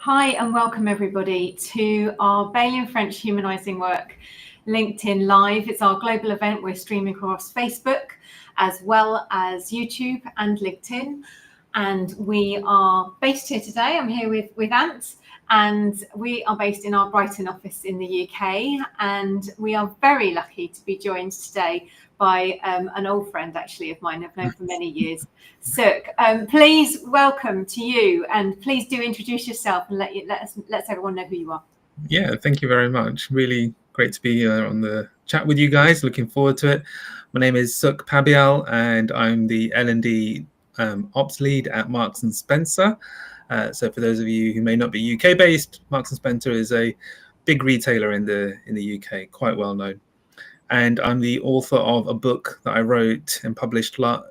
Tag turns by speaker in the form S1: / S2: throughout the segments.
S1: Hi and welcome everybody to our Bailey and French Humanising Work LinkedIn Live. It's our global event. We're streaming across Facebook as well as YouTube and LinkedIn. And we are based here today. I'm here with Ant, and we are based in our Brighton office in the UK. And we are very lucky to be joined today by an old friend, actually, of mine I've known for many years, Sukh. Please welcome to you, and please do introduce yourself and let everyone know who you are.
S2: Yeah, thank you very much. Really great to be here on the chat with you guys. Looking forward to it. My name is Sukhvinder Pabial, and I'm the L&D ops lead at Marks and Spencer. So for those of you who may not be UK based, Marks and Spencer is a big retailer in the UK, quite well known. And I'm the author of a book that I wrote and published last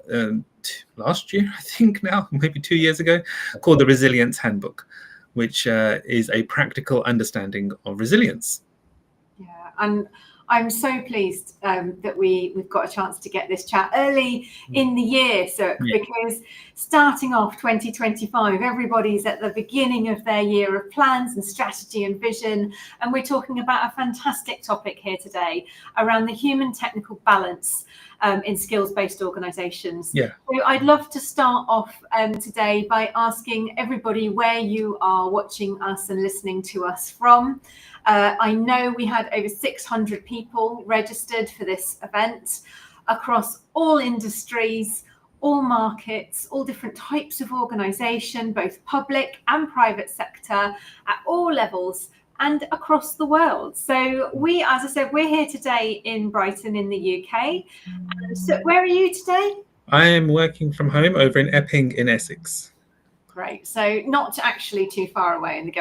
S2: year, I think now, maybe 2 years ago, called The Resilience Handbook, which is a practical understanding of resilience.
S1: Yeah, and I'm so pleased that we've got a chance to get this chat early in the year, Sukh, because starting off 2025, everybody's at the beginning of their year of plans and strategy and vision, and we're talking about a fantastic topic here today around the human technical balance in skills-based organisations.
S2: Yeah.
S1: So I'd love to start off today by asking everybody where you are watching us and listening to us from. I know we had over 600 people registered for this event across all industries, all markets, all different types of organisation, both public and private sector, at all levels and across the world. So we, as I said, we're here today in Brighton in the UK. So where are you today?
S2: I am working from home over in Epping in Essex.
S1: Great. So not actually too far away in the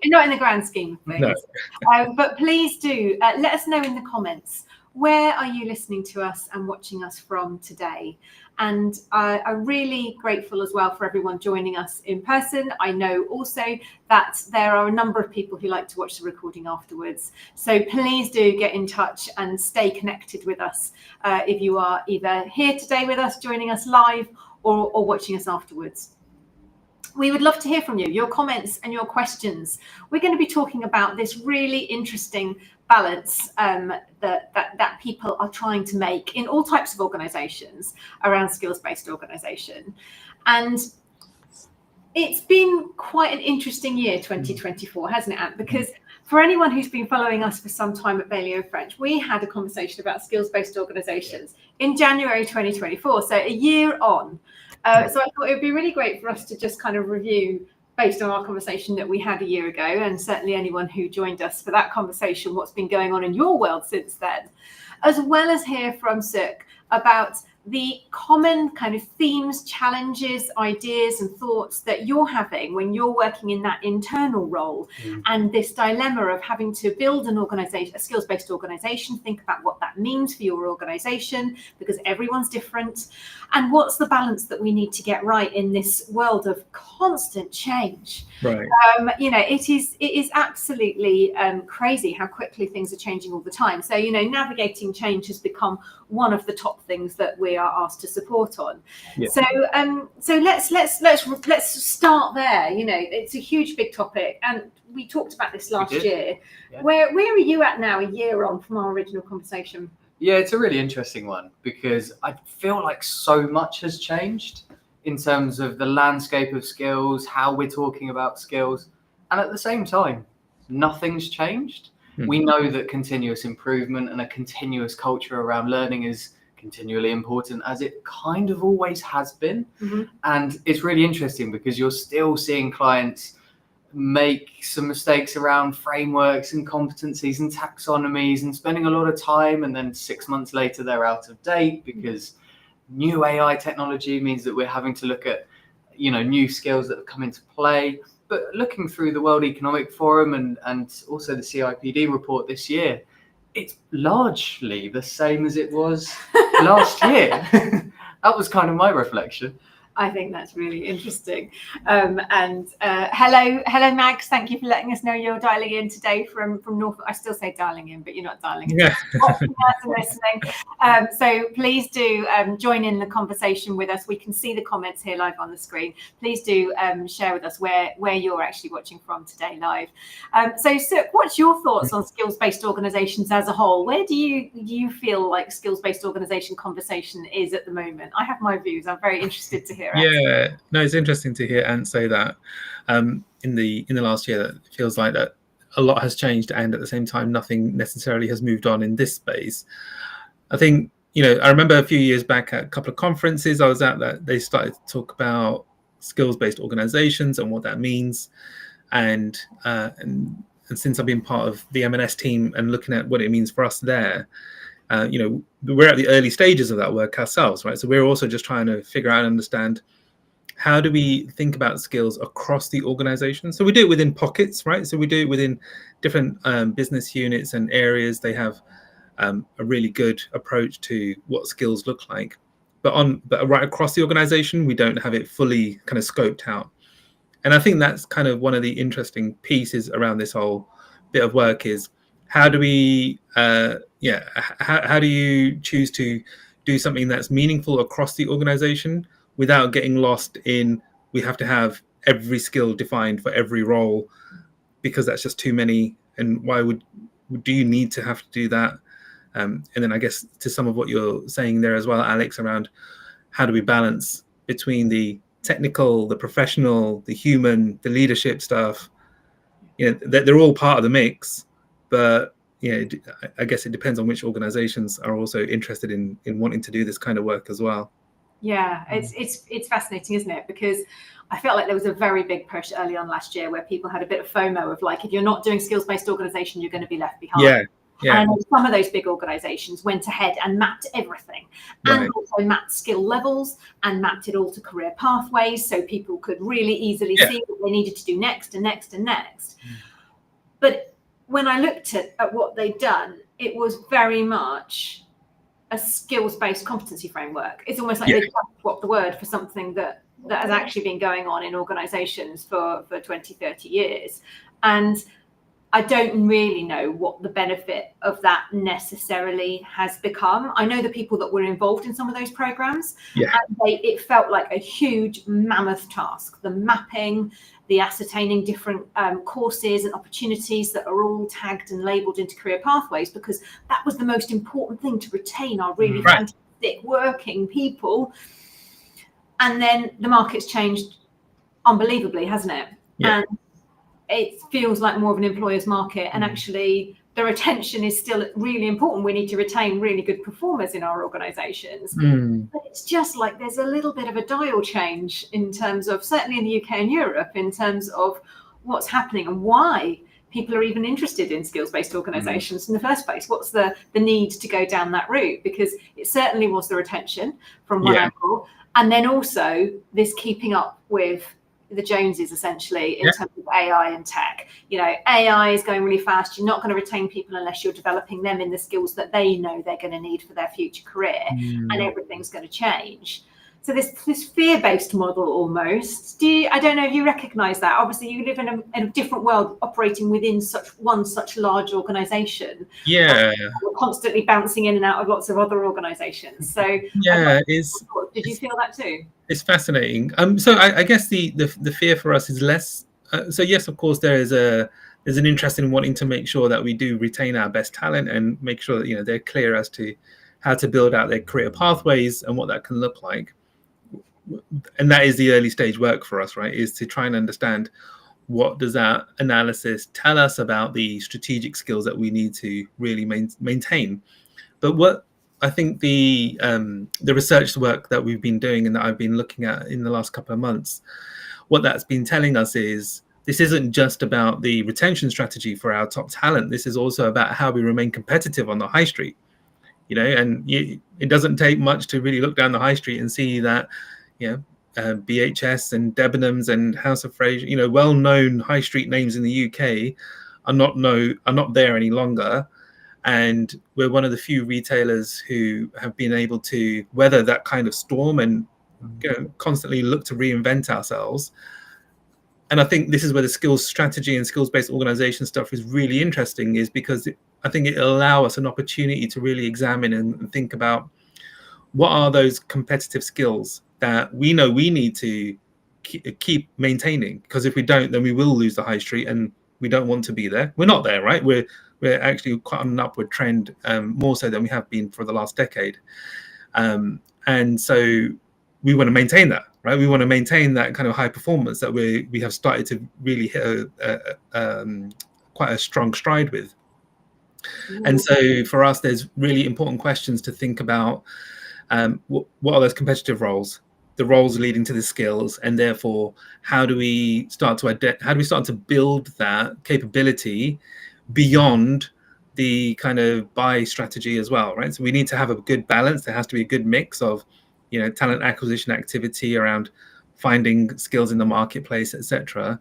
S2: not
S1: in the grand scheme of things.
S2: No.
S1: But please do let us know in the comments, where are you listening to us and watching us from today? And I'm really grateful as well for everyone joining us in person. I know also that there are a number of people who like to watch the recording afterwards. So please do get in touch and stay connected with us if you are either here today with us, joining us live, or watching us afterwards. We would love to hear from you, your comments and your questions. We're going to be talking about this really interesting balance that people are trying to make in all types of organisations around skills-based organisation. And it's been quite an interesting year, 2024, hasn't it, Ant? Because for anyone who's been following us for some time at Bailey and French, we had a conversation about skills-based organisations in January 2024, so a year on. So I thought it would be really great for us to just kind of review, based on our conversation that we had a year ago, and certainly anyone who joined us for that conversation, what's been going on in your world since then, as well as hear from Sukh about the common kind of themes, challenges, ideas and thoughts that you're having when you're working in that internal role, and this dilemma of having to build an organisation, a skills-based organisation, think about what that means for your organisation, because everyone's different, and what's the balance that we need to get right in this world of constant change.
S2: Right.
S1: It is absolutely crazy how quickly things are changing all the time. So, navigating change has become one of the top things that we are asked to support on.
S2: Yeah.
S1: So let's start there. It's a huge, big topic, and we talked about this last year. Yeah. Where are you at now, a year on from our original conversation?
S3: Yeah, it's a really interesting one, because I feel like so much has changed in terms of the landscape of skills, how we're talking about skills, and at the same time, nothing's changed. We know that continuous improvement and a continuous culture around learning is continually important, as it kind of always has been. And it's really interesting because you're still seeing clients make some mistakes around frameworks and competencies and taxonomies and spending a lot of time, and then 6 months later they're out of date because new AI technology means that we're having to look at new skills that have come into play. But looking through the World Economic Forum and also the CIPD report this year, it's largely the same as it was last year. That was kind of my reflection.
S1: I think that's really interesting. Hello, Mags. Thank you for letting us know you're dialing in today from Norfolk. I still say dialing in, but you're not dialing in.
S2: Yeah.
S1: Watching us and listening. So please do join in the conversation with us. We can see the comments here live on the screen. Please do share with us where you're actually watching from today live. So Suk, what's your thoughts on skills-based organisations as a whole? Where do you feel like skills-based organisation conversation is at the moment? I have my views. I'm very interested to hear.
S2: Yeah, no, it's interesting to hear Ant say that. In the last year, that it feels like that a lot has changed, and at the same time, nothing necessarily has moved on in this space. I think, I remember a few years back at a couple of conferences I was at that they started to talk about skills-based organizations and what that means, and since I've been part of the M&S team and looking at what it means for us there. We're at the early stages of that work ourselves, right? So we're also just trying to figure out and understand, how do we think about skills across the organization? So we do it within pockets, right? So we do it within different business units and areas. They have a really good approach to what skills look like. But right across the organization, we don't have it fully kind of scoped out. And I think that's kind of one of the interesting pieces around this whole bit of work is, how do we, how do you choose to do something that's meaningful across the organization without getting lost in, we have to have every skill defined for every role, because that's just too many. And why do you need to have to do that? And then I guess to some of what you're saying there as well, Alex, around how do we balance between the technical, the professional, the human, the leadership stuff? They're all part of the mix. But I guess it depends on which organizations are also interested in wanting to do this kind of work as well.
S1: Yeah, it's fascinating, isn't it? Because I felt like there was a very big push early on last year where people had a bit of FOMO of like, if you're not doing skills-based organization, you're going to be left behind.
S2: Yeah.
S1: And some of those big organizations went ahead and mapped everything, and also mapped skill levels and mapped it all to career pathways, so people could really easily see what they needed to do next and next and next. But when I looked at what they'd done, it was very much a skills-based competency framework. It's almost like they swapped the word for something that has actually been going on in organizations for 20, 30 years. And I don't really know what the benefit of that necessarily has become. I know the people that were involved in some of those programs, and it felt like a huge mammoth task. The mapping, the ascertaining different courses and opportunities that are all tagged and labelled into career pathways, because that was the most important thing, to retain our really fantastic working people. And then the market's changed unbelievably, hasn't it? And it feels like more of an employer's market, and actually the retention is still really important. We need to retain really good performers in our organizations. But it's just like there's a little bit of a dial change in terms of, certainly in the UK and Europe, in terms of what's happening and why people are even interested in skills-based organizations in the first place. What's the need to go down that route? Because it certainly was the retention from one angle, and then also this keeping up with the Joneses, essentially, in terms of AI and tech. AI is going really fast. You're not going to retain people unless you're developing them in the skills that they know they're going to need for their future career, and everything's going to change. So this fear-based model almost. I don't know if you recognise that. Obviously, you live in a different world, operating within such large organisation.
S2: Yeah,
S1: we're constantly bouncing in and out of lots of other organisations. So did you feel that too?
S2: It's fascinating. So I guess the fear for us is less. So yes, of course, there's an interest in wanting to make sure that we do retain our best talent and make sure that they're clear as to how to build out their career pathways and what that can look like. And that is the early stage work for us, right? Is to try and understand, what does that analysis tell us about the strategic skills that we need to really maintain? But what I think the research work that we've been doing and that I've been looking at in the last couple of months, what that's been telling us is, this isn't just about the retention strategy for our top talent. This is also about how we remain competitive on the high street. And it doesn't take much to really look down the high street and see that, BHS and Debenhams and House of Fraser, well-known high street names in the UK are not there any longer. And we're one of the few retailers who have been able to weather that kind of storm and constantly look to reinvent ourselves. And I think this is where the skills strategy and skills-based organization stuff is really interesting, is because I think it allows us an opportunity to really examine and think about what are those competitive skills that we know we need to keep maintaining, because if we don't, then we will lose the high street, and we don't want to be there. We're not there, right? We're actually quite on an upward trend, more so than we have been for the last decade. And so we want to maintain that, right? We want to maintain that kind of high performance that we have started to really hit quite a strong stride with. And so for us, there's really important questions to think about. What are those competitive roles, the roles leading to the skills, and therefore how do we start to build that capability beyond the kind of buy strategy as well, right? So we need to have a good balance. There has to be a good mix of, talent acquisition activity around finding skills in the marketplace, etc.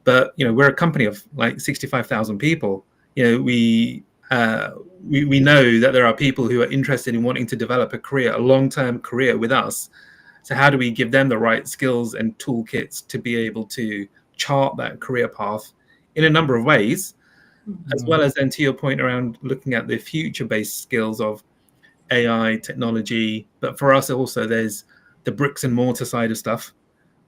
S2: But we're a company of like 65,000 people. We know that there are people who are interested in wanting to develop a long-term career with us. So how do we give them the right skills and toolkits to be able to chart that career path in a number of ways, as well as then, to your point around looking at the future-based skills of AI technology. But for us also, there's the bricks and mortar side of stuff,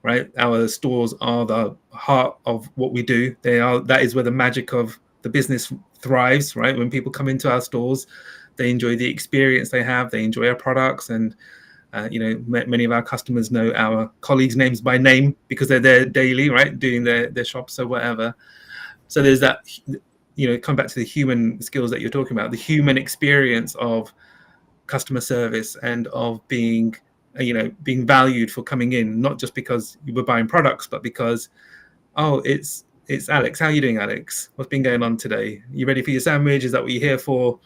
S2: right? Our stores are the heart of what we do. That is where the magic of the business thrives, right? When people come into our stores, they enjoy the experience they have, they enjoy our products, and many of our customers know our colleagues' names by name because they're there daily, right, doing their shops or whatever. So there's that, come back to the human skills that you're talking about, the human experience of customer service and of being valued for coming in, not just because you were buying products, but because, it's Alex. How are you doing, Alex? What's been going on today? You ready for your sandwich? Is that what you're here for?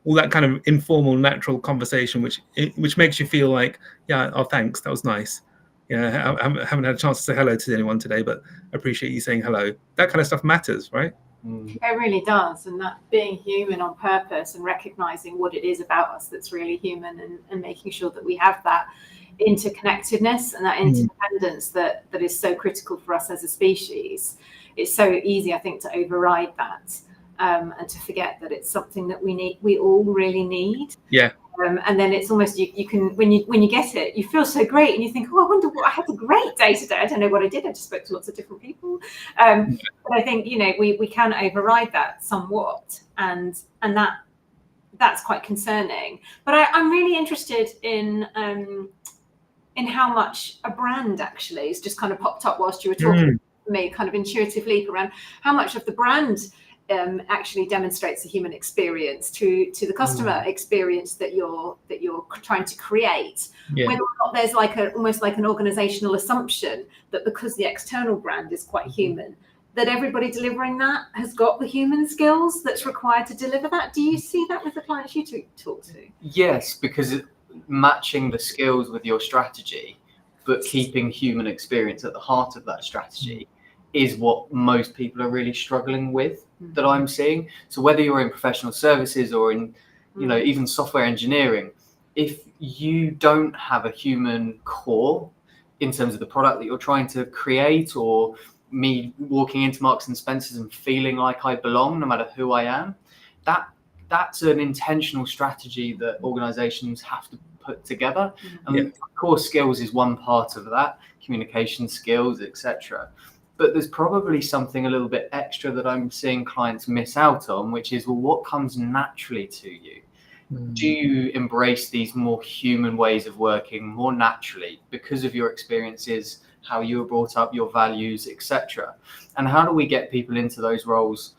S2: All that kind of informal, natural conversation, which makes you feel like, thanks, that was nice. I haven't had a chance to say hello to anyone today, but I appreciate you saying hello. That kind of stuff matters, right?
S1: It really does. And that being human on purpose and recognizing what it is about us that's really human, and making sure that we have that interconnectedness and that interdependence that is so critical for us as a species. It's so easy, I think, to override that. And to forget that it's something that we all really need.
S2: Yeah.
S1: And then it's almost you can when you get it, you feel so great, and you think, I wonder what I had a great day today. I don't know what I did. I just spoke to lots of different people. But I think we can override that somewhat, and that's quite concerning. But I'm really interested in how much a brand actually has just kind of popped up whilst you were talking to me, kind of intuitive leap around how much of the brand actually demonstrates the human experience to the customer experience that you're trying to create. Whether or not there's almost like an organizational assumption that because the external brand is quite human, that everybody delivering that has got the human skills that's required to deliver that. Do you see that with the clients you talk to?
S3: Yes, because matching the skills with your strategy, but keeping human experience at the heart of that strategy is what most people are really struggling with, that I'm seeing. So whether you're in professional services or in, even software engineering, if you don't have a human core in terms of the product that you're trying to create, or me walking into Marks and Spencer's and feeling like I belong no matter who I am, that's an intentional strategy that organizations have to put together. And core skills is one part of that, communication skills, etc. But there's probably something a little bit extra that I'm seeing clients miss out on, which is, what comes naturally to you? Do you embrace these more human ways of working more naturally because of your experiences, how you were brought up, your values, etc.? And how do we get people into those roles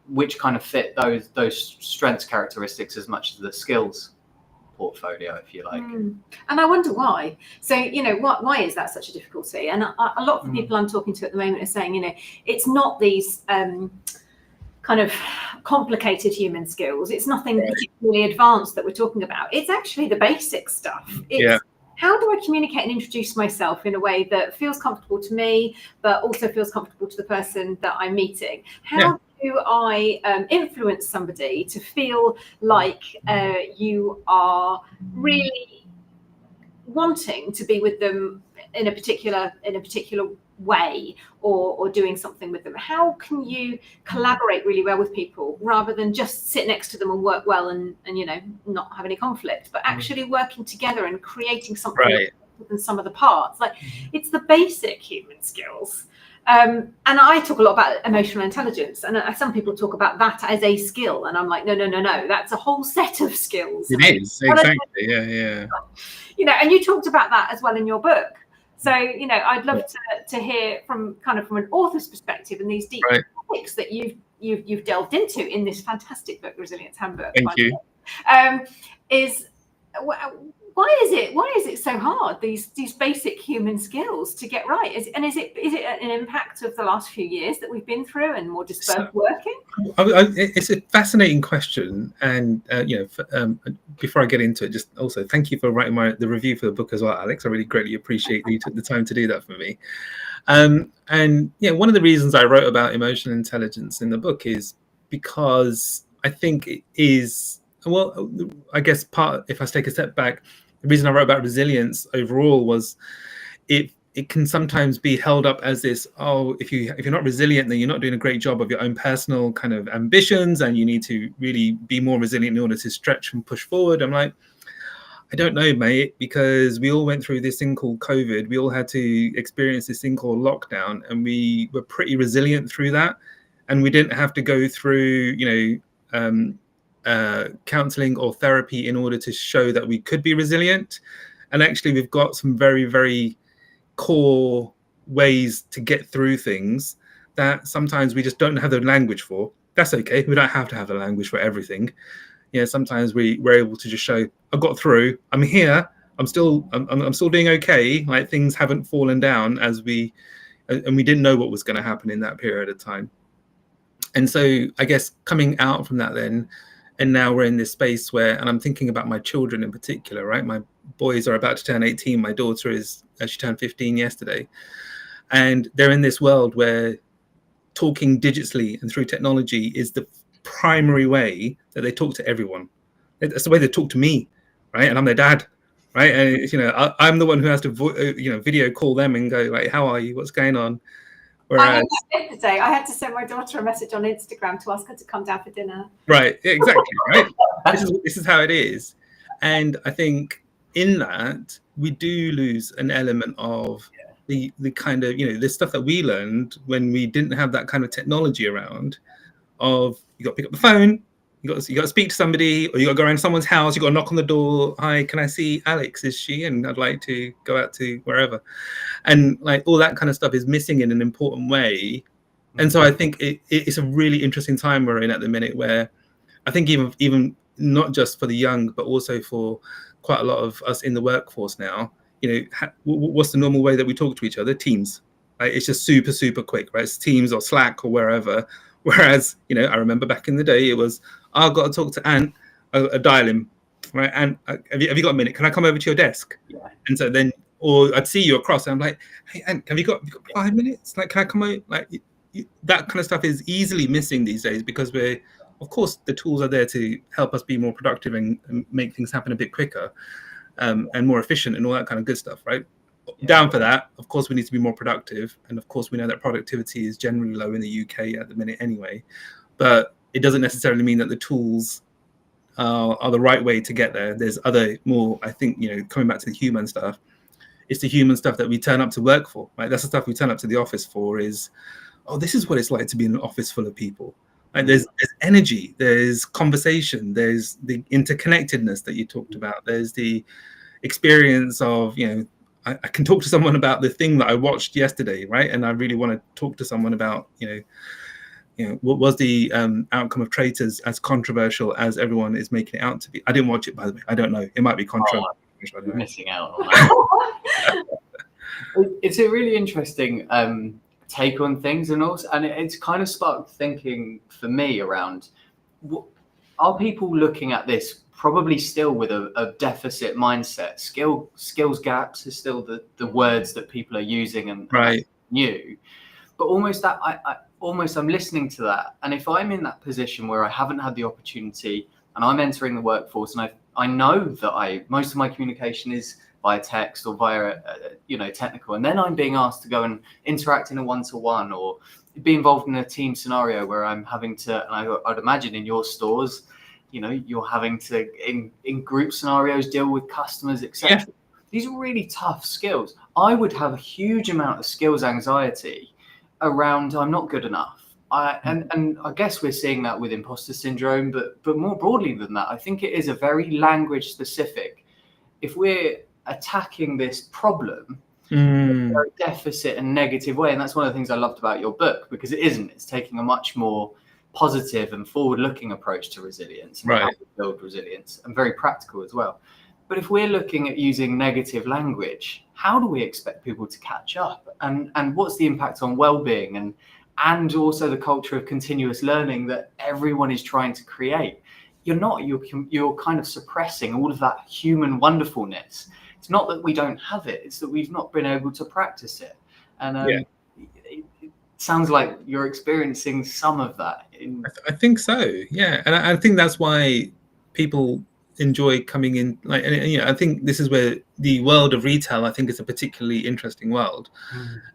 S3: which kind of fit those strengths characteristics as much as the skills portfolio, if you like?
S1: And I wonder why. So why is that such a difficulty? And a lot of the people I'm talking to at the moment are saying, it's not these kind of complicated human skills. It's nothing particularly advanced that we're talking about. It's actually the basic stuff. It's how do I communicate and introduce myself in a way that feels comfortable to me, but also feels comfortable to the person that I'm meeting? How do I influence somebody to feel like you are really wanting to be with them in a particular way, or doing something with them? How can you collaborate really well with people rather than just sit next to them and work well and not have any conflict, but actually working together and creating something than some of the parts? Like, it's the basic human skills. And I talk a lot about emotional intelligence, and some people talk about that as a skill, and I'm like, no, that's a whole set of skills.
S2: It is, exactly. Yeah.
S1: And you talked about that as well in your book. So, I'd love to hear from an author's perspective and these deep topics that you've delved into in this fantastic book, Resilience Handbook.
S2: Thank you.
S1: Why is it so hard, these basic human skills to get right? Is it an impact of the last few years that we've been through and more dispersed working?
S2: It's a fascinating question, and before I get into it, just also thank you for writing the review for the book as well, Alex. I really greatly appreciate that you took the time to do that for me. And one of the reasons I wrote about emotional intelligence in the book is because I think it is, well, I guess if I take a step back, the reason I wrote about resilience overall was it can sometimes be held up as this, if you're not resilient, then you're not doing a great job of your own personal kind of ambitions, and you need to really be more resilient in order to stretch and push forward. I'm like, I don't know, mate, because we all went through this thing called COVID. We all had to experience this thing called lockdown, and we were pretty resilient through that. And we didn't have to go through, counseling or therapy in order to show that we could be resilient. And actually, we've got some very, very core ways to get through things that sometimes we just don't have the language for. That's okay. We don't have to have the language for everything. Sometimes we're able to just show, I got through, I'm here, I'm still doing okay. Like, things haven't fallen down and we didn't know what was going to happen in that period of time. And so I guess coming out from that then, and now we're in this space where, and I'm thinking about my children in particular, right? My boys are about to turn 18. My daughter she turned 15 yesterday. And they're in this world where talking digitally and through technology is the primary way that they talk to everyone. That's the way they talk to me, right? And I'm their dad, right? And, I'm the one who has to, video call them and go, like, how are you? What's going on?
S1: Whereas, I had to send my daughter a message on Instagram to ask her to come down for dinner.
S2: Right, exactly, right? This is how it is. And I think in that, we do lose an element of the kind of, the stuff that we learned when we didn't have that kind of technology around, of you got to pick up the phone, you got to speak to somebody, or you got to go around someone's house, you got to knock on the door. Hi, can I see Alex? Is she? And I'd like to go out to wherever. And like all that kind of stuff is missing in an important way. And so I think it's a really interesting time we're in at the minute, where I think even not just for the young, but also for quite a lot of us in the workforce now, what's the normal way that we talk to each other? Teams. Right? It's just super, super quick, right? It's Teams or Slack or wherever. Whereas, I remember back in the day, it was, I've got to talk to Ant, dial him, right? And have you got a minute? Can I come over to your desk?
S3: Yeah. And
S2: so then, or I'd see you across, and I'm like, hey, Ant, have you got 5 minutes? Like, can I come over? Like, that kind of stuff is easily missing these days, because of course, the tools are there to help us be more productive and make things happen a bit quicker, and more efficient and all that kind of good stuff, right? Yeah. Down for that. Of course, we need to be more productive. And of course, we know that productivity is generally low in the UK at the minute anyway. But it doesn't necessarily mean that the tools are the right way to get there. There's other more, I think, coming back to the human stuff, it's the human stuff that we turn up to work for, right? That's the stuff we turn up to the office for, is, this is what it's like to be in an office full of people. Like, there's energy, there's conversation, there's the interconnectedness that you talked about. There's the experience of, I can talk to someone about the thing that I watched yesterday, right? And I really want to talk to someone about, what was the outcome of Traitors as controversial as everyone is making it out to be. I didn't watch it, by the way. I don't know. It might be controversial.
S3: You're missing out on that. It's a really interesting take on things, and it's kind of sparked thinking for me around, are people looking at this probably still with a deficit mindset? Skills gaps is still the words that people are using, and
S2: right.
S3: New, but almost that I'm listening to that, and if I'm in that position where I haven't had the opportunity and I'm entering the workforce, and I know that most of my communication is via text or via technical, and then I'm being asked to go and interact in a one-to-one or be involved in a team scenario where I'm having to, and I'd imagine in your stores, you're having to in group scenarios deal with customers, etc.
S2: Yeah.
S3: These are really tough skills. I would have a huge amount of skills anxiety around I'm not good enough. And I guess we're seeing that with imposter syndrome, but more broadly than that, I think it is a very language specific. If we're attacking this problem in a very deficit and negative way, and that's one of the things I loved about your book, because it's taking a much more positive and forward-looking approach to resilience and how to build resilience, and very practical as well. But if we're looking at using negative language, how do we expect people to catch up? And what's the impact on well-being and also the culture of continuous learning that everyone is trying to create? You're kind of suppressing all of that human wonderfulness. It's not that we don't have it, it's that we've not been able to practice it. And it sounds like you're experiencing some of that.
S2: I think so, yeah. And I think that's why people enjoy coming in. I think this is where the world of retail, I think, is a particularly interesting world.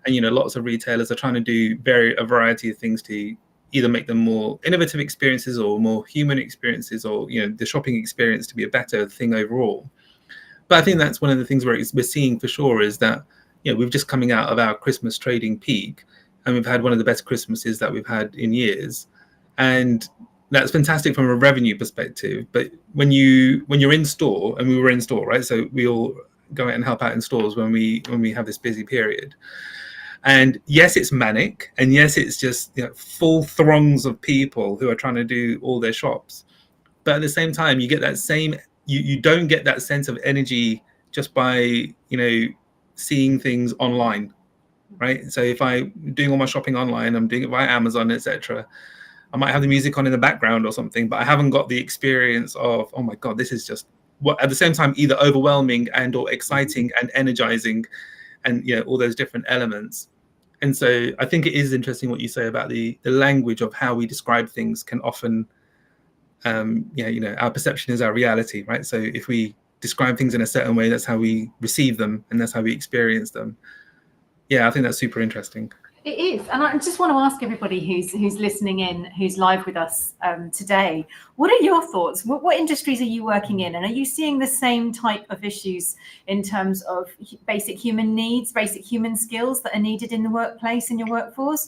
S2: And lots of retailers are trying to do a variety of things to either make them more innovative experiences or more human experiences, or the shopping experience to be a better thing overall. But I think that's one of the things we're seeing for sure is that we've just coming out of our Christmas trading peak, and we've had one of the best Christmases that we've had in years, and that's fantastic from a revenue perspective. But when you're in store, and we were in store, right? So we all go out and help out in stores when we have this busy period. And yes, it's manic, and yes, it's just full throngs of people who are trying to do all their shops. But at the same time, you get that same you don't get that sense of energy just by seeing things online, right? So if I'm doing all my shopping online, I'm doing it via Amazon, etc. I might have the music on in the background or something, but I haven't got the experience of, oh my God, this is just what at the same time either overwhelming and or exciting and energizing, and all those different elements. And so I think it is interesting what you say about the language of how we describe things can often, our perception is our reality, right? So if we describe things in a certain way, that's how we receive them and that's how we experience them. Yeah, I think that's super interesting.
S1: It is, and I just want to ask everybody who's listening in, who's live with us today, what are your thoughts? What industries are you working in, and are you seeing the same type of issues in terms of basic human needs, basic human skills that are needed in the workplace, in your workforce?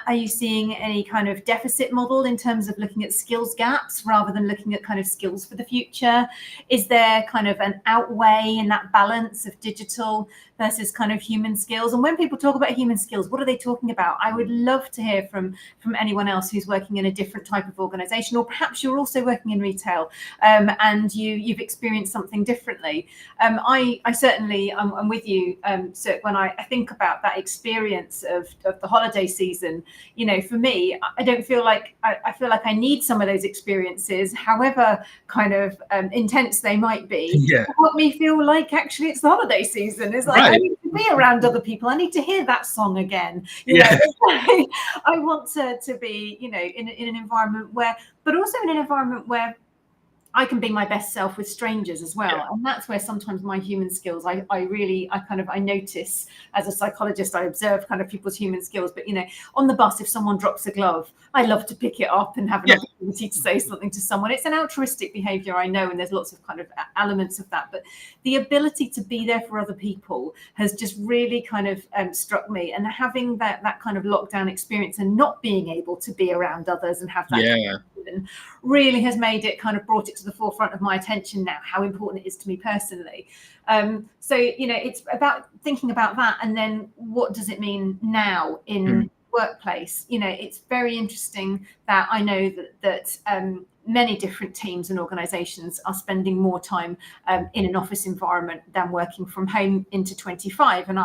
S1: Are you seeing any kind of deficit model in terms of looking at skills gaps rather than looking at kind of skills for the future? Is there kind of an outweigh in that balance of digital versus kind of human skills? And when people talk about human skills, what are they talking about? I would love to hear from anyone else who's working in a different type of organization, or perhaps you're also working in retail and you've experienced something differently. I certainly I'm with you, Suk, when I think about that experience of the holiday season. For me, I don't feel like I feel like I need some of those experiences, however kind of intense they might be, to help me feel like actually it's the holiday season. It's like, I need to be around other people. I need to hear that song again. I want to be, in an environment where, but also in an environment where I can be my best self with strangers as well. And that's where sometimes my human skills, I notice as a psychologist, I observe kind of people's human skills. But, on the bus, if someone drops a glove, I love to pick it up and have an opportunity to say something to someone. It's an altruistic behavior, I know, and there's lots of kind of elements of that. But the ability to be there for other people has just really kind of struck me. And having that kind of lockdown experience and not being able to be around others and have that really has made it kind of brought it to the forefront of my attention now, how important it is to me personally. So it's about thinking about that, and then what does it mean now in workplace? It's very interesting that I know that many different teams and organizations are spending more time in an office environment than working from home into 25, and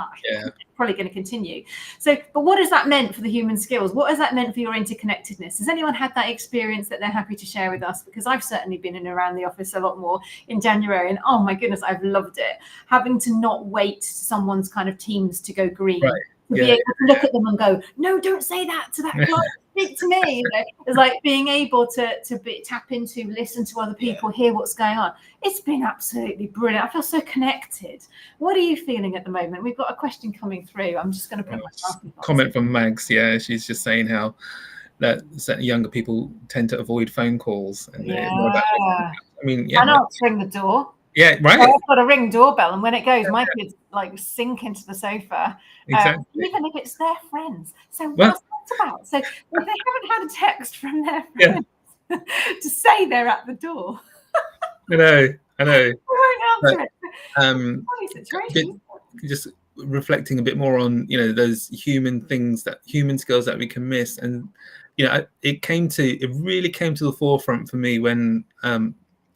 S1: probably going to continue. So, but what has that meant for the human skills? What has that meant for your interconnectedness? Has anyone had that experience that they're happy to share with us? Because I've certainly been in and around the office a lot more in January, and oh my goodness, I've loved it. Having to not wait someone's kind of teams to go green to be able to look at them and go, no, don't say that to that client, speak to me. You know, it's like being able to tap into, listen to other people, hear what's going on. It's been absolutely brilliant. I feel so connected. What are you feeling at the moment? We've got a question coming through. I'm just going to put my glasses on.
S2: Comment from Mags. Yeah, she's just saying how that younger people tend to avoid phone calls. And I mean, yeah.
S1: And answering the door.
S2: Yeah, right.
S1: I've got a ring doorbell, and when it goes, my kids like sink into the sofa.
S2: Exactly.
S1: Even if it's their friends. So what's that about? So if they haven't had a text from their friends to say they're at the door.
S2: I know.
S1: I won't answer it.
S2: Just reflecting a bit more on, you know, those human skills that we can miss. And, you know, it really came to the forefront for me when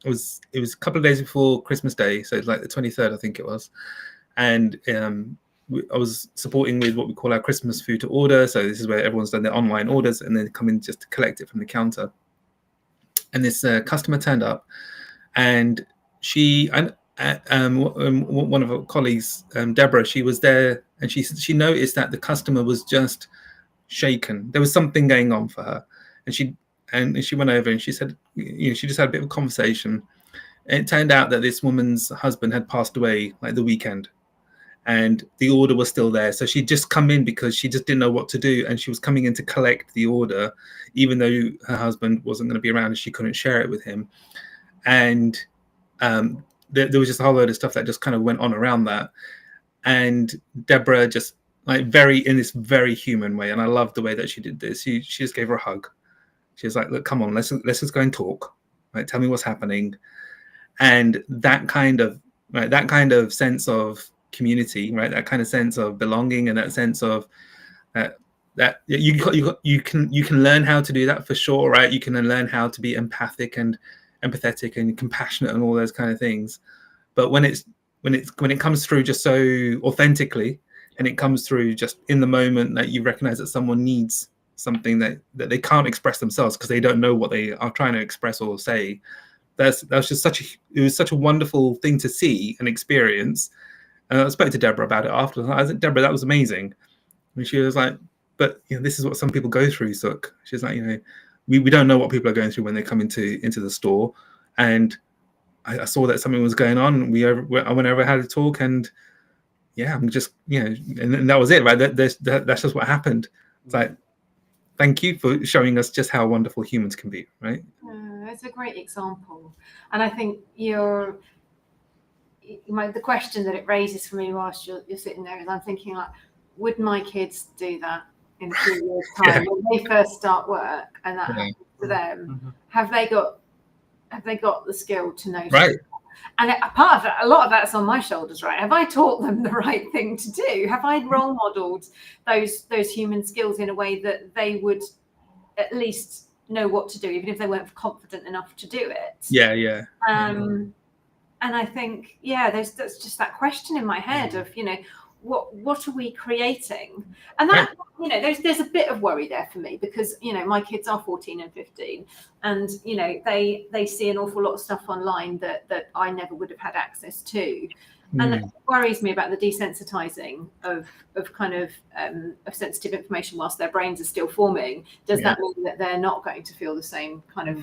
S2: it was a couple of days before Christmas Day, so it's like the 23rd, I think it was, and I was supporting with what we call our Christmas food to order. So this is where everyone's done their online orders and then come in just to collect it from the counter. And this customer turned up, and one of our colleagues, Deborah, she was there, and she noticed that the customer was just shaken. There was something going on for her, and she went over and she said, you know, she just had a bit of a conversation. And it turned out that this woman's husband had passed away like the weekend, and the order was still there. So she'd just come in because she just didn't know what to do, and she was coming in to collect the order, even though her husband wasn't going to be around and she couldn't share it with him. And there was just a whole load of stuff that just kind of went on around that. And Deborah just in this very human way, and I loved the way that she did this. She just gave her a hug. She was like, look, come on, let's just go and talk. Right, tell me what's happening. And that kind of sense of community, right? That kind of sense of belonging, and that sense of that you can learn how to do that for sure, right? You can learn how to be empathic and empathetic and compassionate and all those kind of things. But when it comes through just so authentically, and it comes through just in the moment that you recognize that someone needs something that they can't express themselves because they don't know what they are trying to express or say. That was just such a wonderful thing to see and experience. And I spoke to Deborah about it after. I said, Deborah, that was amazing. And she was like, but you know, this is what some people go through, Suk. She's like, you know, we don't know what people are going through when they come into the store. And I saw that something was going on. I went over, had a talk, and yeah, I'm just, you know, and that was it, right? That's just what happened. It's like, thank you for showing us just how wonderful humans can be, right?
S1: It's a great example. And I think the question that it raises for me whilst you're sitting there is I'm thinking, like, would my kids do that in 3 years' time when they first start work and that happens to them? Mm-hmm. Have they got the skill to know?
S2: Right.
S1: And part of that, a lot of that's on my shoulders, right? Have I taught them the right thing to do? Have I role modelled those human skills in a way that they would at least know what to do, even if they weren't confident enough to do it?
S2: Yeah.
S1: And I think, that's just that question in my head of, you know, what are we creating? And that, you know, there's a bit of worry there for me because, you know, my kids are 14 and 15, and, you know, they see an awful lot of stuff online that I never would have had access to. And it worries me about the desensitizing of kind of sensitive information whilst their brains are still forming. Does that mean that they're not going to feel the same kind of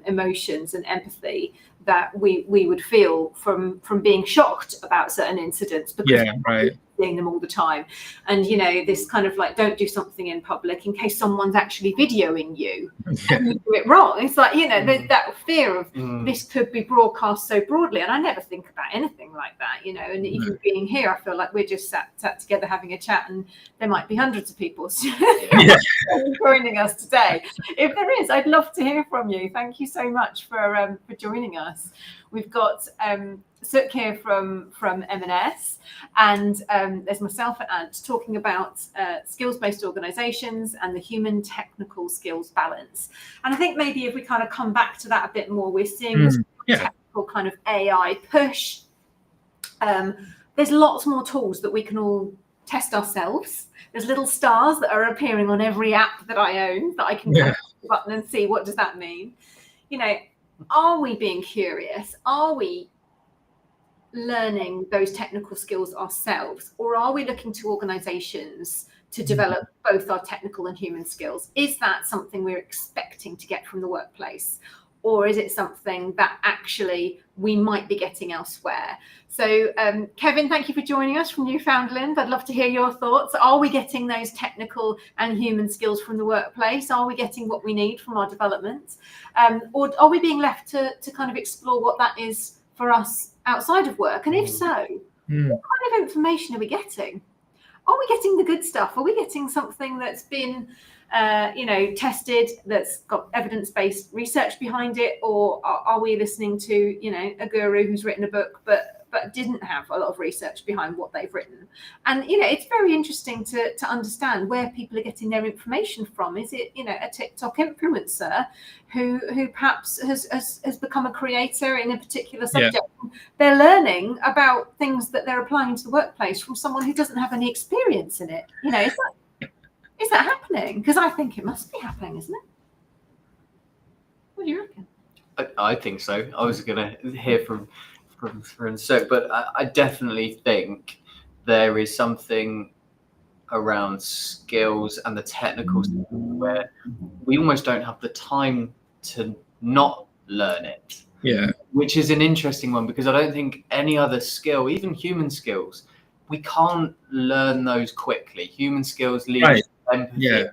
S1: emotions and empathy that we would feel from being shocked about certain incidents because we're seeing them all the time? And, you know, this kind of like, don't do something in public in case someone's actually videoing you and you do it wrong. It's like, you know, there's that fear of this could be broadcast so broadly, and I never think about anything like that, you know. And even being here, I feel like we're just sat together having a chat, and there might be hundreds of people joining us today. If there is, I'd love to hear from you. Thank you so much for joining us. We've got Suk here from M&S, and there's myself and Ant talking about skills-based organisations and the human technical skills balance. And I think maybe if we kind of come back to that a bit more, we're seeing this technical kind of AI push. There's lots more tools that we can all test ourselves. There's little stars that are appearing on every app that I own that I can click the button and see what does that mean. You know, are we being curious? Are we learning those technical skills ourselves, or are we looking to organisations to develop both our technical and human skills? Is that something we're expecting to get from the workplace? Or is it something that actually we might be getting elsewhere? So Kevin, thank you for joining us from Newfoundland. I'd love to hear your thoughts. Are we getting those technical and human skills from the workplace? Are we getting what we need from our development? Or are we being left to kind of explore what that is for us outside of work? And if so, what kind of information are we getting? Are we getting the good stuff? Are we getting something that's been tested, that's got evidence-based research behind it, or are we listening to a guru who's written a book but didn't have a lot of research behind what they've written? And it's very interesting to understand where people are getting their information from. Is it a TikTok influencer who perhaps has become a creator in a particular subject? Yeah. They're learning about things that they're applying to the workplace from someone who doesn't have any experience in it. Is that happening? Because I think it must be happening, isn't it? What do you reckon?
S3: I think so. I was going to hear from Suk, but I definitely think there is something around skills and the technical stuff where we almost don't have the time to not learn it.
S2: Yeah.
S3: Which is an interesting one, because I don't think any other skill, even human skills, we can't learn those quickly. Human skills, leadership, empathy. Yeah.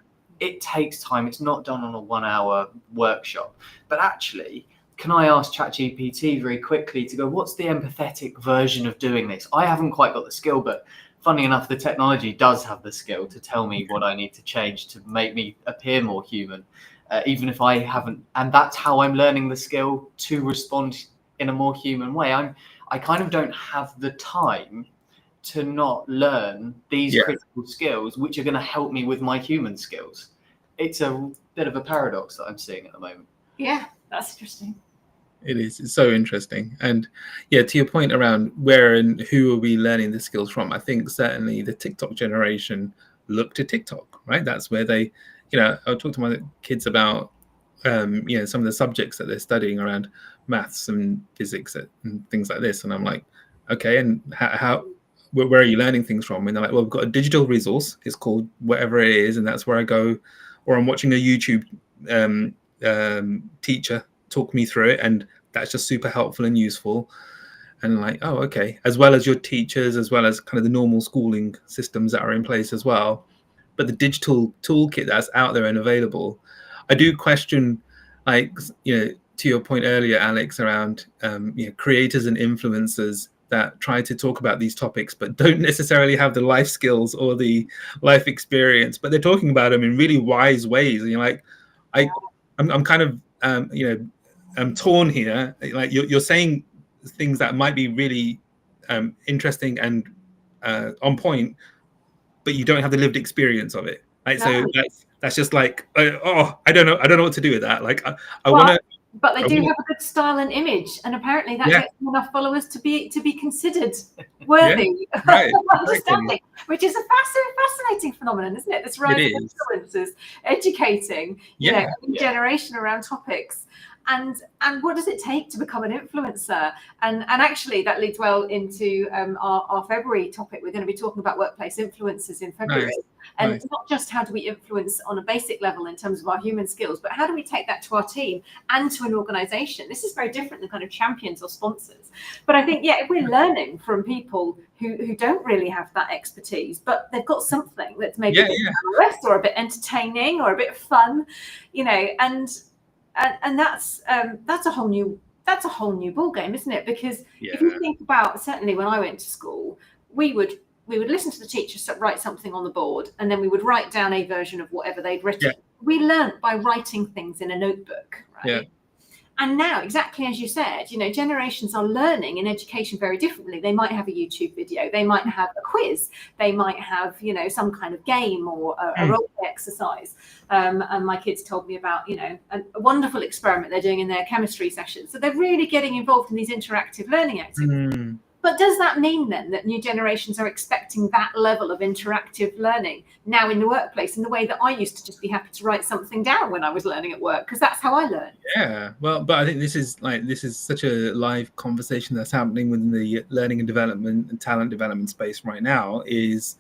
S3: It takes time. It's not done on a 1 hour workshop. But actually, can I ask ChatGPT very quickly to go, what's the empathetic version of doing this? I haven't quite got the skill, but funny enough, the technology does have the skill to tell me what I need to change to make me appear more human, even if I haven't. And that's how I'm learning the skill to respond in a more human way. I kind of don't have the time to not learn these critical skills, which are going to help me with my human skills. It's a bit of a paradox that I'm seeing at the moment.
S1: Yeah, that's interesting.
S2: It is. It's so interesting. And yeah, to your point around where and who are we learning the skills from, I think certainly the TikTok generation look to TikTok, right? That's where they, I talk to my kids about, some of the subjects that they're studying around maths and physics and things like this. And I'm like, okay, and where are you learning things from? And they're like, well, we've got a digital resource. It's called whatever it is. And that's where I go, or I'm watching a YouTube teacher talk me through it. And that's just super helpful and useful. And I'm like, oh, okay. As well as your teachers, as well as kind of the normal schooling systems that are in place as well. But the digital toolkit that's out there and available, I do question, to your point earlier, Alex, around creators and influencers that try to talk about these topics, but don't necessarily have the life skills or the life experience, but they're talking about them in really wise ways. And you're like, I'm kind of, I'm torn here. Like you're saying things that might be really interesting and on point, but you don't have the lived experience of it. Right? No. So that's just like, I don't know what to do with that. Like I want to.
S1: But they do have a good style and image, and apparently that gets enough followers to be considered worthy of understanding, which is a fascinating phenomenon, isn't it? This rise of influencers educating, a generation around topics. And what does it take to become an influencer? And actually that leads well into our February topic. We're going to be talking about workplace influencers in February. Nice. And it's not just how do we influence on a basic level in terms of our human skills, but how do we take that to our team and to an organization? This is very different than kind of champions or sponsors. But I think, if we're learning from people who don't really have that expertise, but they've got something that's maybe a bit humorous or a bit entertaining or a bit fun, and that's a whole new ball game, isn't it? Because if you think about, certainly when I went to school, we would listen to the teachers write something on the board, and then we would write down a version of whatever they'd written. We learnt by writing things in a notebook, right? And now, exactly as you said, generations are learning in education very differently. They might have a YouTube video, they might have a quiz, they might have, some kind of game or a role play exercise. And my kids told me about, a wonderful experiment they're doing in their chemistry session. So they're really getting involved in these interactive learning activities. But does that mean then that new generations are expecting that level of interactive learning now in the workplace, in the way that I used to just be happy to write something down when I was learning at work, because that's how I learned?
S2: Yeah, well, but I think this is such a live conversation that's happening within the learning and development and talent development space right now. Is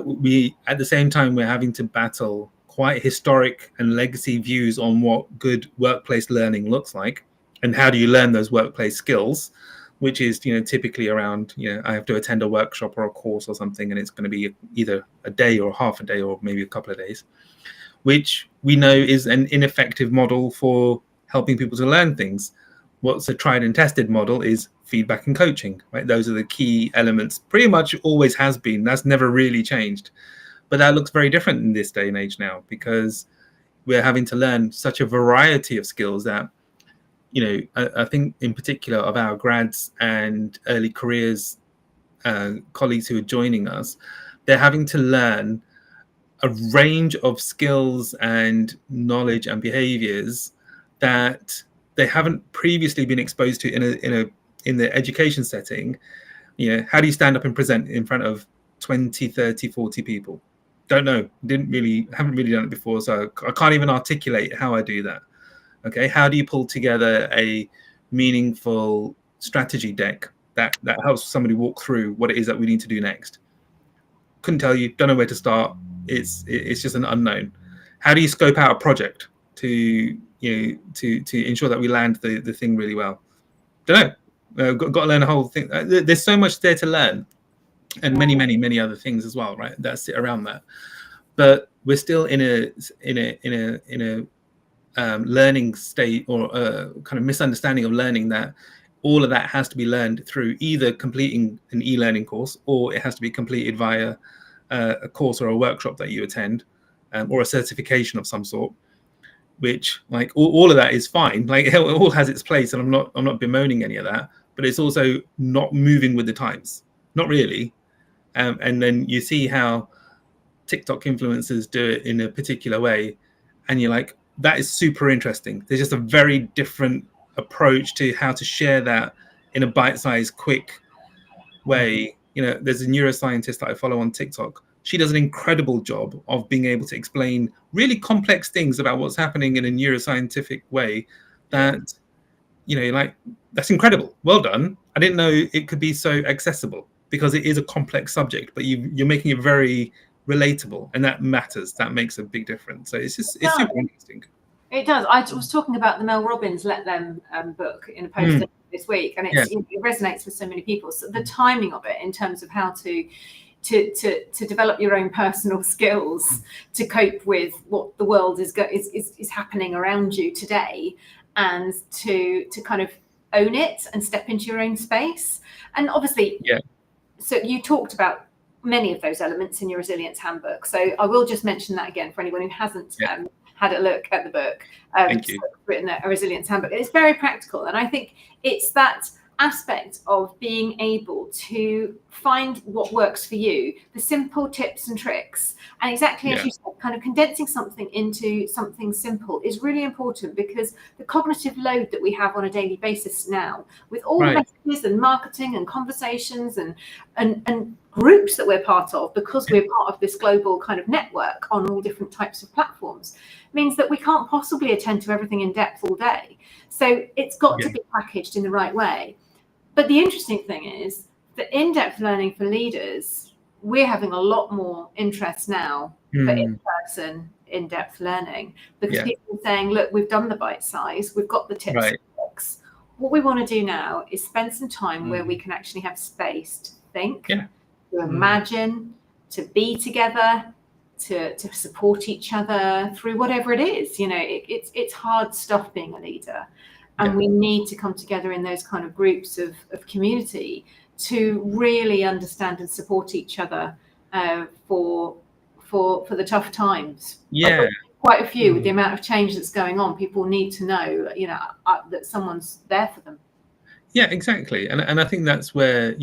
S2: we at the same time we're having to battle quite historic and legacy views on what good workplace learning looks like and how do you learn those workplace skills, which is typically around I have to attend a workshop or a course or something, and it's going to be either a day or half a day or maybe a couple of days, which we know is an ineffective model for helping people to learn things. What's a tried and tested model is feedback and coaching, right? Those are the key elements. Pretty much always has been. That's never really changed. But that looks very different in this day and age now, because we're having to learn such a variety of skills that, I think in particular of our grads and early careers colleagues who are joining us, they're having to learn a range of skills and knowledge and behaviors that they haven't previously been exposed to in the education setting. How do you stand up and present in front of 20, 30, 40 people? Don't know. Haven't really done it before, so I can't even articulate how I do that. Okay, how do you pull together a meaningful strategy deck that helps somebody walk through what it is that we need to do next? Couldn't tell you. Don't know where to start. It's just an unknown. How do you scope out a project to ensure that we land the thing really well? Don't know. Got to learn a whole thing. There's so much there to learn, and many other things as well, right? That sit around that. But we're still in a learning state, or a kind of misunderstanding of learning, that all of that has to be learned through either completing an e-learning course, or it has to be completed via a course or a workshop that you attend, or a certification of some sort. Which, like, all of that is fine. Like, it all has its place, and I'm not bemoaning any of that. But it's also not moving with the times, not really. And then you see how TikTok influencers do it in a particular way, and you're like, that is super interesting. There's just a very different approach to how to share that in a bite-sized, quick way. There's a neuroscientist that I follow on TikTok. She does an incredible job of being able to explain really complex things about what's happening in a neuroscientific way that, that's incredible. Well done. I didn't know it could be so accessible, because it is a complex subject, but you're making it very relatable, and that matters. That makes a big difference. So it's super interesting.
S1: It does. I was talking about the Mel Robbins Let Them book in a post this week, and it resonates with so many people. So the timing of it, in terms of how to develop your own personal skills to cope with what the world is happening around you today, and to kind of own it and step into your own space. And obviously, so you talked about many of those elements in your resilience handbook. So I will just mention that again for anyone who hasn't had a look at the book.
S2: Thank you.
S1: Written a resilience handbook. It's very practical, and I think it's that aspect of being able to find what works for you, the simple tips and tricks, and exactly as you said, kind of condensing something into something simple is really important, because the cognitive load that we have on a daily basis now, with all the messages and marketing and conversations and groups that we're part of, because we're part of this global kind of network on all different types of platforms, means that we can't possibly attend to everything in depth all day. So it's got to be packaged in the right way. But the interesting thing is that in-depth learning for leaders, we're having a lot more interest now for in-person, in-depth learning, because people are saying, look, we've done the bite size, we've got the tips and tricks. What we want to do now is spend some time where we can actually have space to think, to imagine, to be together, to support each other through whatever it is. It's hard stuff being a leader. And we need to come together in those kind of groups of community to really understand and support each other for the tough times. Quite a few with the amount of change that's going on. People need to know, that someone's there for them.
S2: Yeah, exactly. And I think that's where,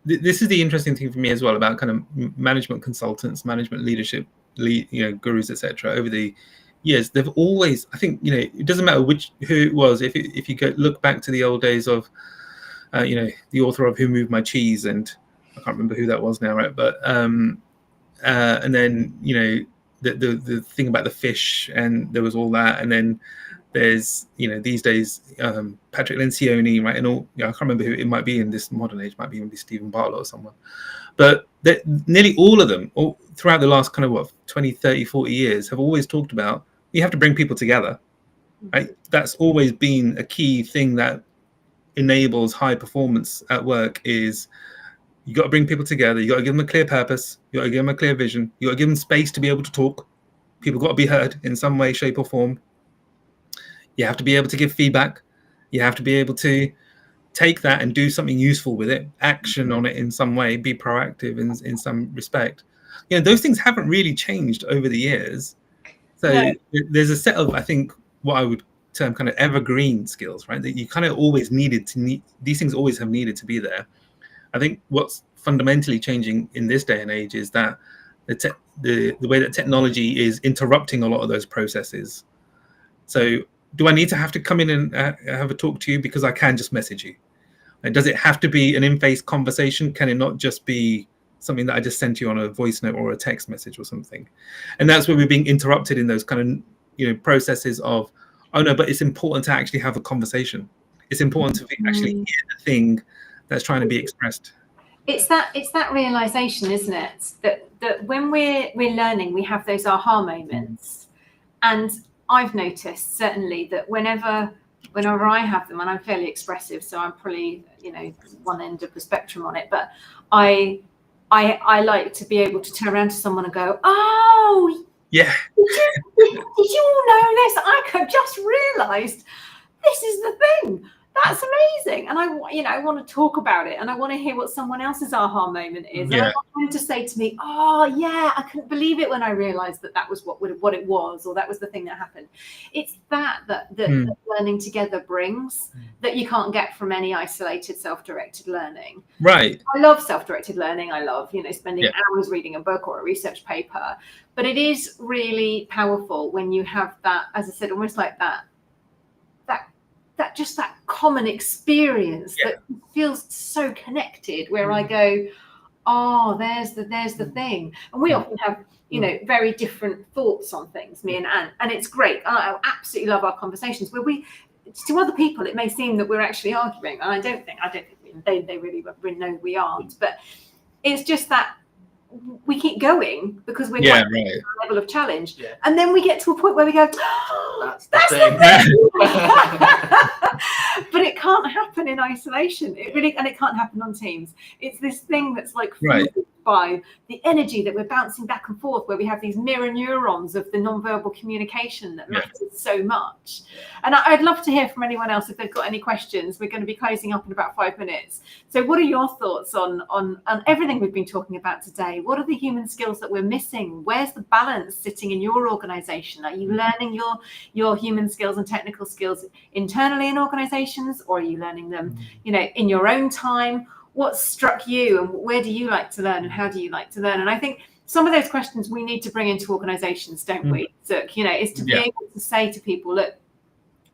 S2: this is the interesting thing for me as well about kind of management consultants, management leadership, gurus, etc. Over the years, they've always, I think, it doesn't matter who it was. If you look back to the old days of, the author of Who Moved My Cheese, and I can't remember who that was now, right? But and then the thing about the fish, and there was all that, and then there's these days Patrick Lencioni, right? And all, I can't remember who it might be in this modern age. Might be Stephen Bartlett or someone. But nearly all of them, all throughout the last kind of 20, 30, 40 years, have always talked about you have to bring people together. Right? That's always been a key thing that enables high performance at work. Is you got to bring people together. You got to give them a clear purpose. You got to give them a clear vision. You got to give them space to be able to talk. People got to be heard in some way, shape, or form. You have to be able to give feedback. You have to be able to take that and do something useful with it, action on it in some way, be proactive in some respect. Those things haven't really changed over the years. So there's a set of, I think, what I would term kind of evergreen skills, right? That you kind of always these things always have needed to be there. I think what's fundamentally changing in this day and age is that the way that technology is interrupting a lot of those processes. So do I need to have to come in and have a talk to you because I can just message you? And does it have to be an in-face conversation? Can it not just be something that I just sent you on a voice note or a text message or something? And that's where we're being interrupted in those kind of processes of, oh no, but it's important to actually have a conversation. It's important to actually hear the thing that's trying to be expressed.
S1: It's that realization, isn't it? That when we're learning, we have those aha moments. And I've noticed certainly that whenever I have them, and I'm fairly expressive, so I'm probably one end of the spectrum on it, but I like to be able to turn around to someone and go, oh
S2: yeah,
S1: did you all know this? I just realized this is the thing. That's amazing. And I want to talk about it, and I want to hear what someone else's aha moment is.
S2: Yeah.
S1: And I want them to say to me, oh yeah, I couldn't believe it when I realized that was what it was, or that was the thing that happened. It's that learning together brings, that you can't get from any isolated self-directed learning.
S2: Right.
S1: I love self-directed learning. I love, spending hours reading a book or a research paper, but it is really powerful when you have that, as I said, almost like that common experience that feels so connected, where I go, oh, there's the thing. And we often have, very different thoughts on things, me and Anne, and it's great. I absolutely love our conversations where to other people, it may seem that we're actually arguing. And I don't think they really know we aren't, but it's just that we keep going because we're quite
S2: right.
S1: at a level of challenge, and then we get to a point where we go,
S3: that's
S1: the thing. But it can't happen in isolation. And it can't happen on Teams. It's this thing that's like fueled by the energy that we're bouncing back and forth, where we have these mirror neurons of the nonverbal communication that matters so much. And I'd love to hear from anyone else if they've got any questions. We're going to be closing up in about 5 minutes. So what are your thoughts on everything we've been talking about today? What are the human skills that we're missing? Where's the balance sitting in your organization? Are you learning your human skills and technical skills internally in organizations, or are you learning them, in your own time? What struck you, and where do you like to learn, and how do you like to learn? And I think some of those questions we need to bring into organizations, don't we, Sukh? Is to be able to say to people, look,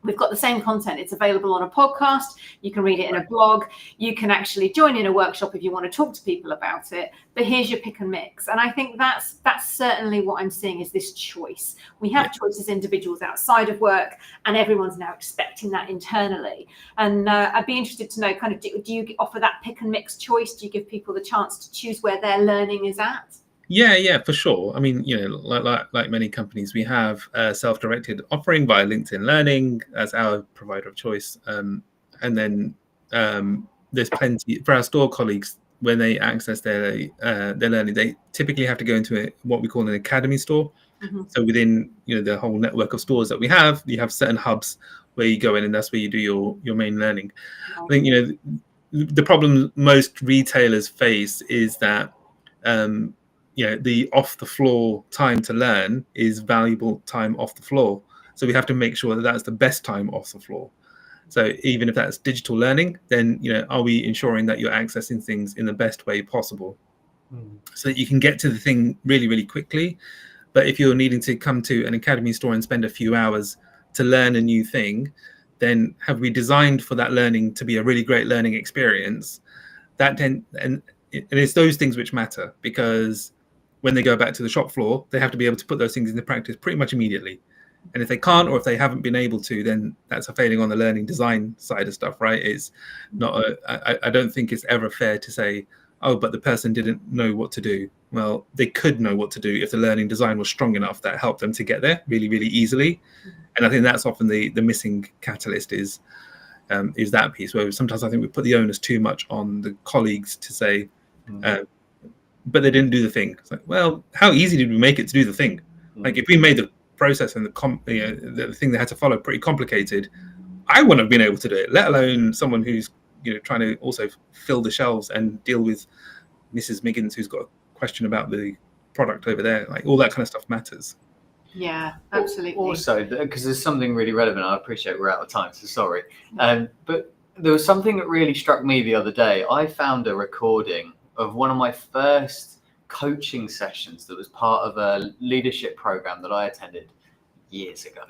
S1: we've got the same content. It's available on a podcast. You can read it in a blog. You can actually join in a workshop if you want to talk to people about it. But here's your pick and mix. And I think that's certainly what I'm seeing, is this choice. We have choice as individuals outside of work, and everyone's now expecting that internally. And I'd be interested to know, kind of, do you offer that pick and mix choice? Do you give people the chance to choose where their learning is at?
S2: Yeah, for sure. I mean, like many companies, we have self-directed offering via LinkedIn Learning as our provider of choice. And then there's plenty for our store colleagues. When they access their learning, they typically have to go into what we call an academy store. So within the whole network of stores that we have, you have certain hubs where you go in, and that's where you do your main learning. I think the problem most retailers face is that the off the floor time to learn is valuable time off the floor. So we have to make sure that that's the best time off the floor. So even if that's digital learning, then are we ensuring that you're accessing things in the best way possible, so that you can get to the thing really, really quickly. But if you're needing to come to an academy store and spend a few hours to learn a new thing, then have we designed for that learning to be a really great learning experience? And it's those things which matter, because when they go back to the shop floor, they have to be able to put those things into practice pretty much immediately. And if they can't, or if they haven't been able to, then that's a failing on the learning design side of stuff, right? It's not I don't think it's ever fair to say, oh, but the person didn't know what to do. Well, they could know what to do if the learning design was strong enough that helped them to get there really, really easily. And I think that's often the missing catalyst is that piece where sometimes I think we put the onus too much on the colleagues to say, but they didn't do the thing. It's like, well, how easy did we make it to do the thing? Like if we made the process and the thing they had to follow pretty complicated, I wouldn't have been able to do it, let alone someone who's trying to also fill the shelves and deal with Mrs. Miggins who's got a question about the product over there. Like all that kind of stuff matters.
S1: Yeah, absolutely.
S3: Also, because there's something really relevant, I appreciate we're out of time, so sorry. But there was something that really struck me the other day. I found a recording of one of my first coaching sessions that was part of a leadership program that I attended years ago.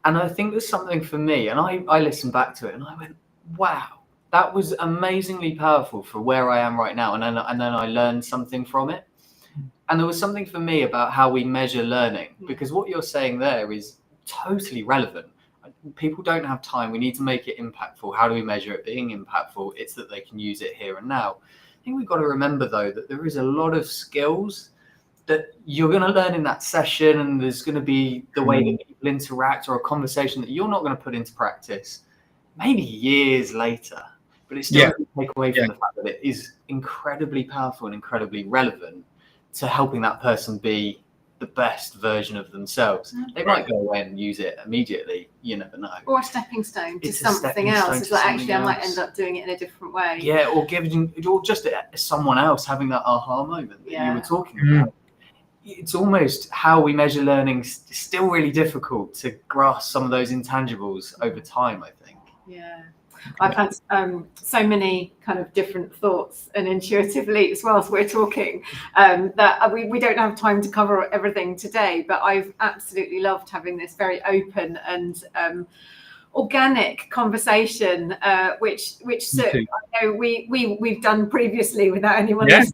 S3: And I think there's something for me, and I listened back to it and I went, wow, that was amazingly powerful for where I am right now. And then I learned something from it. And there was something for me about how we measure learning, because what you're saying there is totally relevant. People don't have time. We need to make it impactful. How do we measure it being impactful? It's that they can use it here and now. I think we've got to remember, though, that there is a lot of skills that you're going to learn in that session, and there's going to be the way that people interact or a conversation that you're not going to put into practice maybe years later. But it's still doesn't take away from the fact that it is incredibly powerful and incredibly relevant to helping that person be the best version of themselves. They might go away and use it immediately, you never know.
S1: Or a stepping stone to something else. It's like, actually, I might end up doing it in a different way.
S3: Yeah, or just someone else having that aha moment that you were talking about. It's almost how we measure learning is still really difficult to grasp some of those intangibles over time, I think.
S1: Yeah. I've had so many kind of different thoughts and intuitive leaps whilst we're talking that we don't have time to cover everything today, but I've absolutely loved having this very open and organic conversation, which I know we've done previously without anyone listening.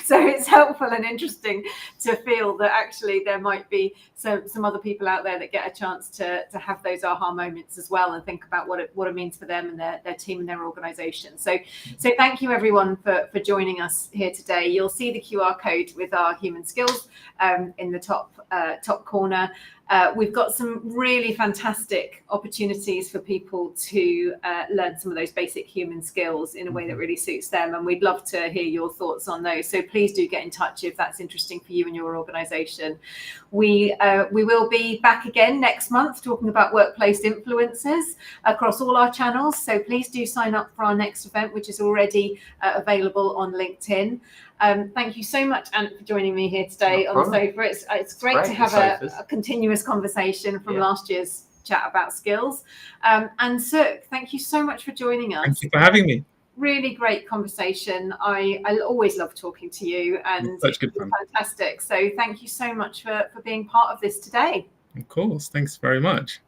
S1: So it's helpful and interesting to feel that actually there might be some other people out there that get a chance to have those aha moments as well and think about what it means for them and their team and their organization. So thank you everyone for joining us here today. You'll see the QR code with our human skills in the top corner. We've got some really fantastic opportunities for people to learn some of those basic human skills in a way that really suits them, and we'd love to hear your thoughts on those. So please do get in touch if that's interesting for you and your organisation. We will be back again next month talking about workplace influencers across all our channels. So please do sign up for our next event, which is already available on LinkedIn. Thank you so much, Ant, for joining me here today on the sofa. It's great to have a continuous conversation from last year's chat about skills. And Sukh, thank you so much for joining us.
S2: Thank you for having me.
S1: Really great conversation. I always love talking to you, and
S2: such good fun.
S1: Fantastic. So thank you so much for being part of this today.
S2: Of course. Thanks very much.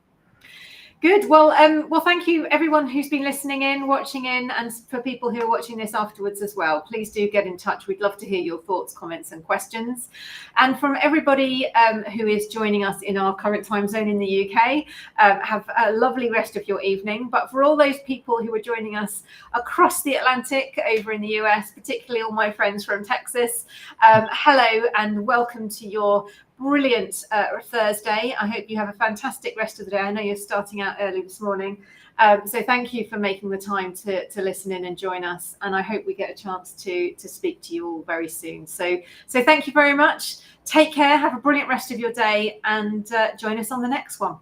S1: Good. Well, thank you everyone who's been listening in, watching in, and for people who are watching this afterwards as well. Please do get in touch. We'd love to hear your thoughts, comments, and questions. And from everybody who is joining us in our current time zone in the UK, have a lovely rest of your evening. But for all those people who are joining us across the Atlantic over in the US, particularly all my friends from Texas, hello and welcome to your brilliant Thursday. I hope you have a fantastic rest of the day. I know you're starting out early this morning. So thank you for making the time to listen in and join us. And I hope we get a chance to speak to you all very soon. So thank you very much. Take care. Have a brilliant rest of your day and join us on the next one.